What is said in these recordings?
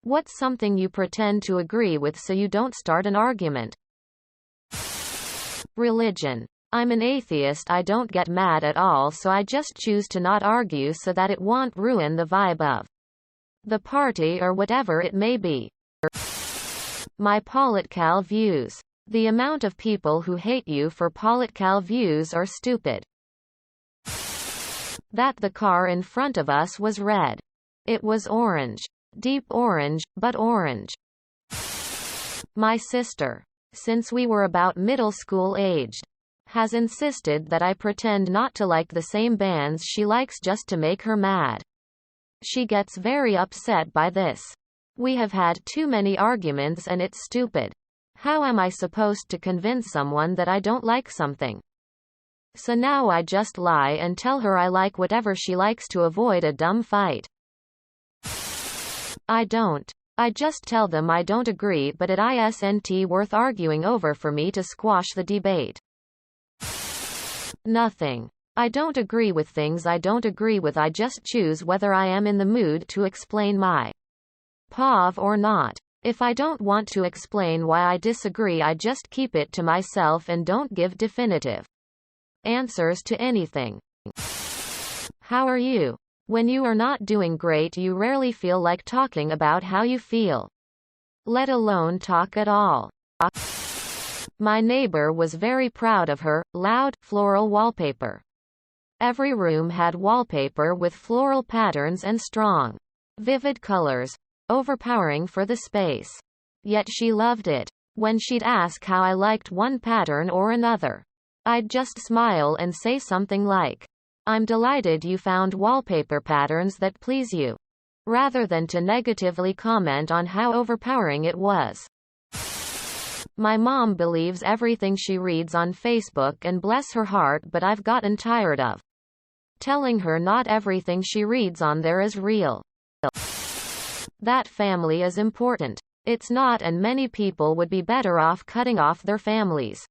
What's something you pretend to agree with so you don't start an argument? Religion. I'm an atheist. I don't get mad at all, so I just choose to not argue so that it won't ruin the vibe of the party or whatever it may be. My political views. The amount of people who hate you for political views are stupid. That the car in front of us was red. It was orange. Deep orange, but orange. My sister, since we were about middle school aged, has insisted that I pretend not to like the same bands she likes just to make her mad. She gets very upset by this. We have had too many arguments and it's stupid. How am I supposed to convince someone that I don't like something? So now I just lie and tell her I like whatever she likes to avoid a dumb fight. I don't. I just tell them I don't agree, but it isn't worth arguing over for me to squash the debate. Nothing. I don't agree with things I don't agree with. I just choose whether I am in the mood to explain my POV or not. If I don't want to explain why I disagree, I just keep it to myself and don't give definitive answers to anything. How are you? When you are not doing great, you rarely feel like talking about how you feel, let alone talk at all. My neighbor was very proud of her loud, floral wallpaper. Every room had wallpaper with floral patterns and strong, vivid colors, overpowering for the space. Yet she loved it. When she'd ask how I liked one pattern or another, I'd just smile and say something like, "I'm delighted you found wallpaper patterns that please you," rather than to negatively comment on how overpowering it was. My mom believes everything she reads on Facebook, and bless her heart, but I've gotten tired of telling her not everything she reads on there is real. That family is important. It's not, and many people would be better off cutting off their families.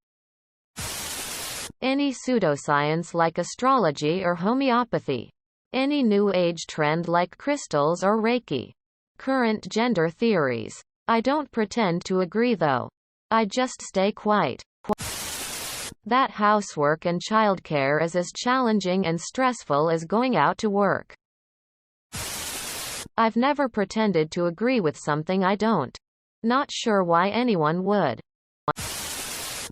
Any pseudoscience like astrology or homeopathy. Any new age trend like crystals or Reiki. Current gender theories. I don't pretend to agree though. I just stay quiet. That housework and childcare is as challenging and stressful as going out to work. I've never pretended to agree with something I don't. Not sure why anyone would.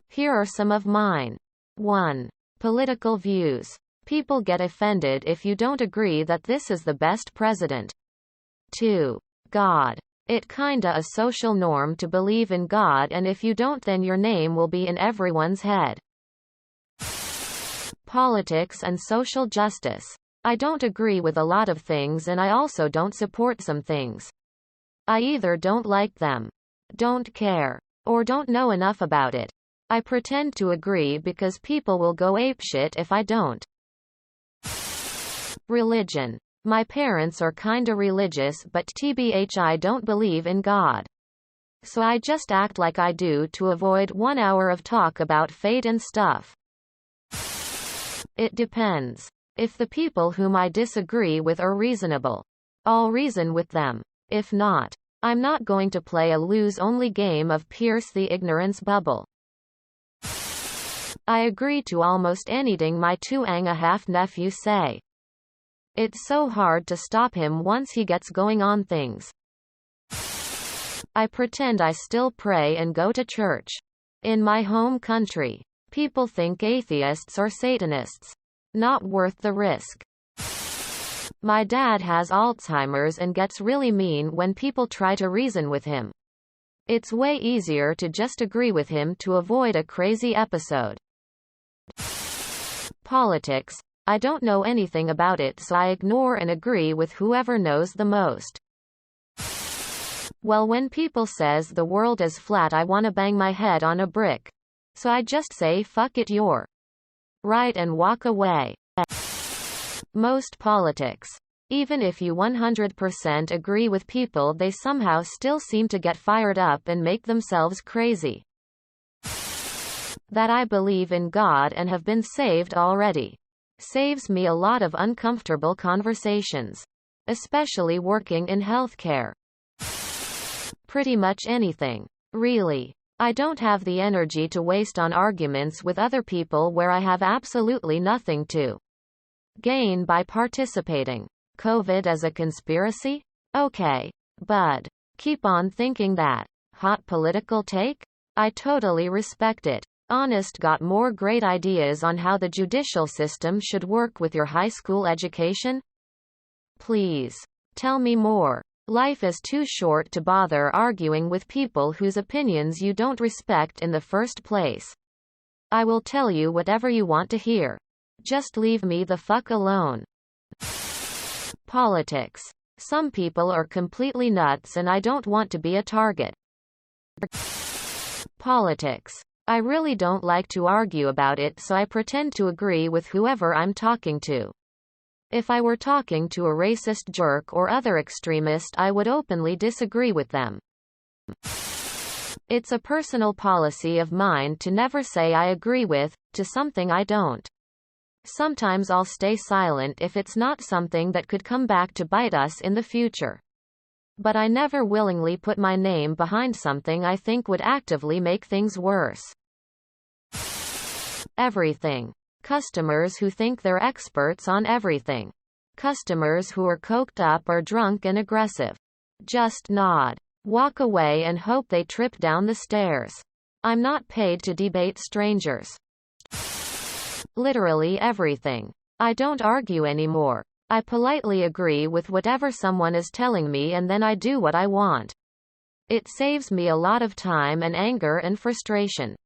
Here are some of mine. 1. Political views. People get offended if you don't agree that this is the best president. 2. God. It kinda a social norm to believe in God, and if you don't, then your name will be in everyone's head. Politics and social justice. I don't agree with a lot of things, and I also don't support some things. I either don't like them, don't care, or don't know enough about it. I pretend to agree because people will go apeshit if I don't. Religion. My parents are kinda religious, but tbh I don't believe in God. So I just act like I do to avoid 1 hour of talk about fate and stuff. It depends. If the people whom I disagree with are reasonable, I'll reason with them. If not, I'm not going to play a lose-only game of pierce the ignorance bubble. I agree to almost anything my 2.5 nephews say. It's so hard to stop him once he gets going on things. I pretend I still pray and go to church. In my home country, people think atheists are Satanists. Not worth the risk. My dad has Alzheimer's and gets really mean when people try to reason with him. It's way easier to just agree with him to avoid a crazy episode. Politics. I don't know anything about it, so I ignore and agree with whoever knows the most. Well, when people says the world is flat, I wanna bang my head on a brick. So I just say fuck it, you're right, and walk away. Most politics. Even if you 100% agree with people, they somehow still seem to get fired up and make themselves crazy. That I believe in God and have been saved already. Saves me a lot of uncomfortable conversations. Especially working in healthcare. Pretty much anything. Really. I don't have the energy to waste on arguments with other people where I have absolutely nothing to gain by participating. COVID as a conspiracy? Okay. Bud. Keep on thinking that. Hot political take? I totally respect it. Honest, got more great ideas on how the judicial system should work with your high school education? Please. Tell me more. Life is too short to bother arguing with people whose opinions you don't respect in the first place. I will tell you whatever you want to hear. Just leave me the fuck alone. Politics. Some people are completely nuts and I don't want to be a target. Politics. I really don't like to argue about it, so I pretend to agree with whoever I'm talking to. If I were talking to a racist jerk or other extremist, I would openly disagree with them. It's a personal policy of mine to never say I agree with, to something I don't. Sometimes I'll stay silent if it's not something that could come back to bite us in the future. But I never willingly put my name behind something I think would actively make things worse. Everything. Customers who think they're experts on everything. Customers who are coked up or drunk and aggressive. Just nod. Walk away and hope they trip down the stairs. I'm not paid to debate strangers. Literally everything. I don't argue anymore. I politely agree with whatever someone is telling me and then I do what I want. It saves me a lot of time and anger and frustration.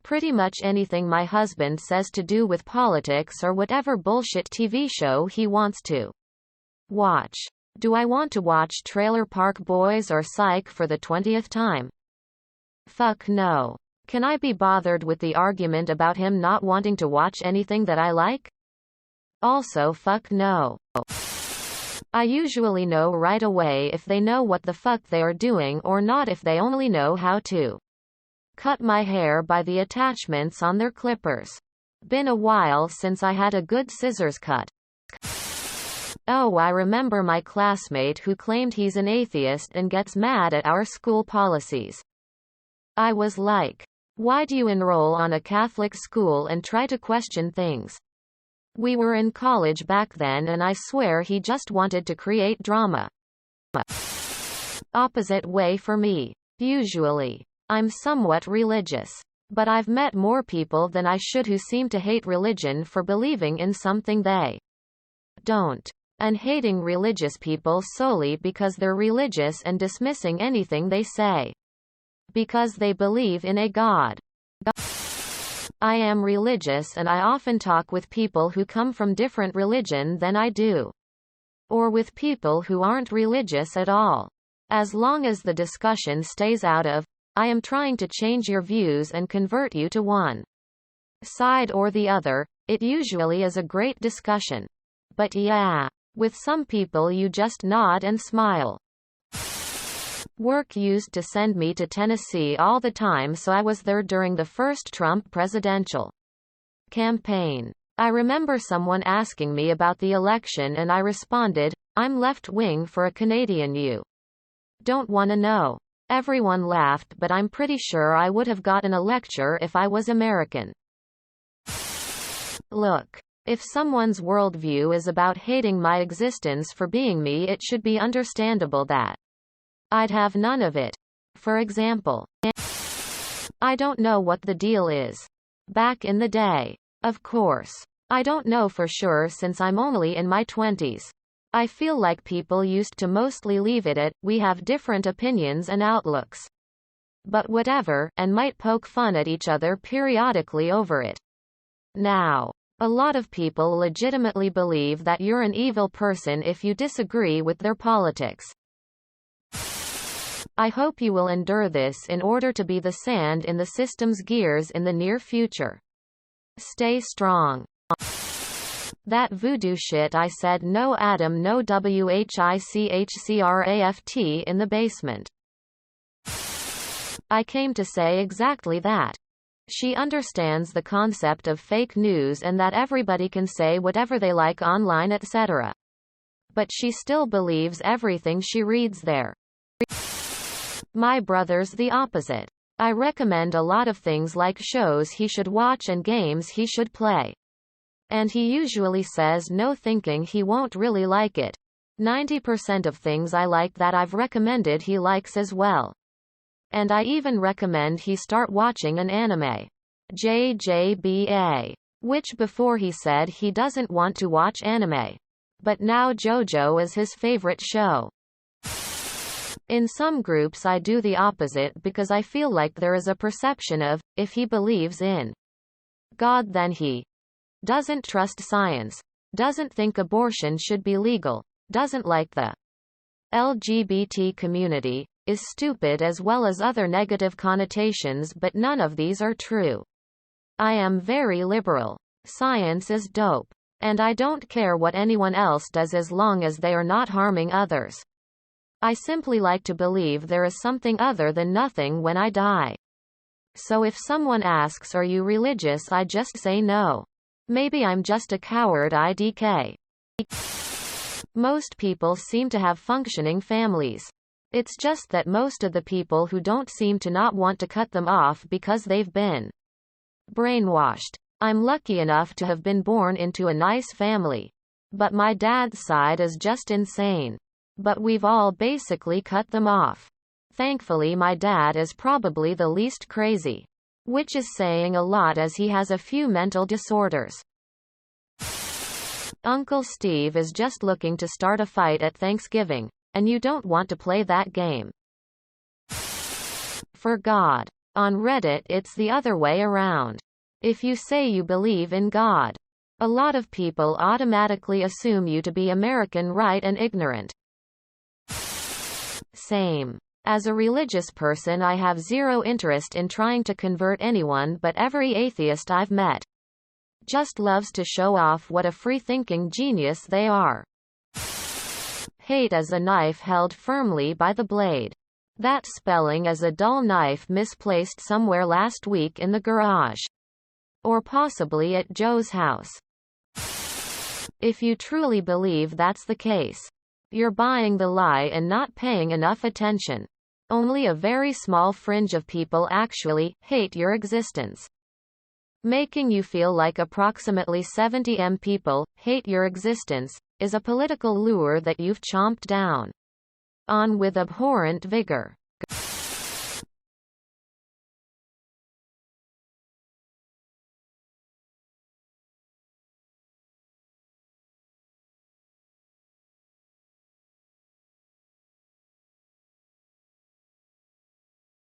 Pretty much anything my husband says to do with politics or whatever bullshit TV show he wants to watch. Do I want to watch Trailer Park Boys or Psych for the 20th time? Fuck no. Can I be bothered with the argument about him not wanting to watch anything that I like? Also fuck no. I usually know right away if they know what the fuck they are doing or not, if they only know how to cut my hair by the attachments on their clippers. Been a while since I had a good scissors cut. Oh, I remember my classmate who claimed he's an atheist and gets mad at our school policies. I was like, why do you enroll on a Catholic school and try to question things? We were in college back then and I swear he just wanted to create drama. Opposite way for me. Usually. I'm somewhat religious. But I've met more people than I should who seem to hate religion for believing in something they don't. And hating religious people solely because they're religious and dismissing anything they say because they believe in a God. I am religious and I often talk with people who come from different religion than I do. Or with people who aren't religious at all. As long as the discussion stays out of, I am trying to change your views and convert you to one side or the other, it usually is a great discussion. But yeah, with some people you just nod and smile. Work used to send me to Tennessee all the time, so I was there during the first Trump presidential campaign. I remember someone asking me about the election and I responded, I'm left-wing for a Canadian, you don't want to know. Everyone laughed, but I'm pretty sure I would have gotten a lecture if I was American. Look, if someone's worldview is about hating my existence for being me, it should be understandable that I'd have none of it. For example, I don't know what the deal is. Back in the day. Of course. I don't know for sure since I'm only in my 20s. I feel like people used to mostly leave it at, we have different opinions and outlooks. But whatever, and might poke fun at each other periodically over it. Now, a lot of people legitimately believe that you're an evil person if you disagree with their politics. I hope you will endure this in order to be the sand in the system's gears in the near future. Stay strong. That voodoo shit, I said no Adam no WHICHCRAFT in the basement. I came to say exactly that. She understands the concept of fake news and that everybody can say whatever they like online, etc. But she still believes everything she reads there. My brother's the opposite. I recommend a lot of things like shows he should watch and games he should play. And he usually says no, thinking he won't really like it. 90% of things I like that I've recommended he likes as well. And I even recommend he start watching an anime. JJBA. Which before he said he doesn't want to watch anime. But now JoJo is his favorite show. In some groups I do the opposite because I feel like there is a perception of, if he believes in God then he doesn't trust science, doesn't think abortion should be legal, doesn't like the LGBT community, is stupid, as well as other negative connotations, but none of these are true. I am very liberal. Science is dope. And I don't care what anyone else does as long as they are not harming others. I simply like to believe there is something other than nothing when I die. So if someone asks, are you religious, I just say no. Maybe I'm just a coward IDK. Most people seem to have functioning families. It's just that most of the people who don't seem to not want to cut them off because they've been brainwashed. I'm lucky enough to have been born into a nice family. But my dad's side is just insane. But we've all basically cut them off. Thankfully my dad is probably the least crazy. Which is saying a lot, as he has a few mental disorders. Uncle Steve is just looking to start a fight at Thanksgiving, and you don't want to play that game. For God. On Reddit it's the other way around. If you say you believe in God, a lot of people automatically assume you to be American right and ignorant. Same. As a religious person I have zero interest in trying to convert anyone, but every atheist I've met just loves to show off what a free-thinking genius they are. Hate as a knife held firmly by the blade. That spelling as a dull knife misplaced somewhere last week in the garage. Or possibly at Joe's house. If you truly believe that's the case, you're buying the lie and not paying enough attention. Only a very small fringe of people actually hate your existence. Making you feel like approximately 70% people hate your existence is a political lure that you've chomped down on with abhorrent vigor.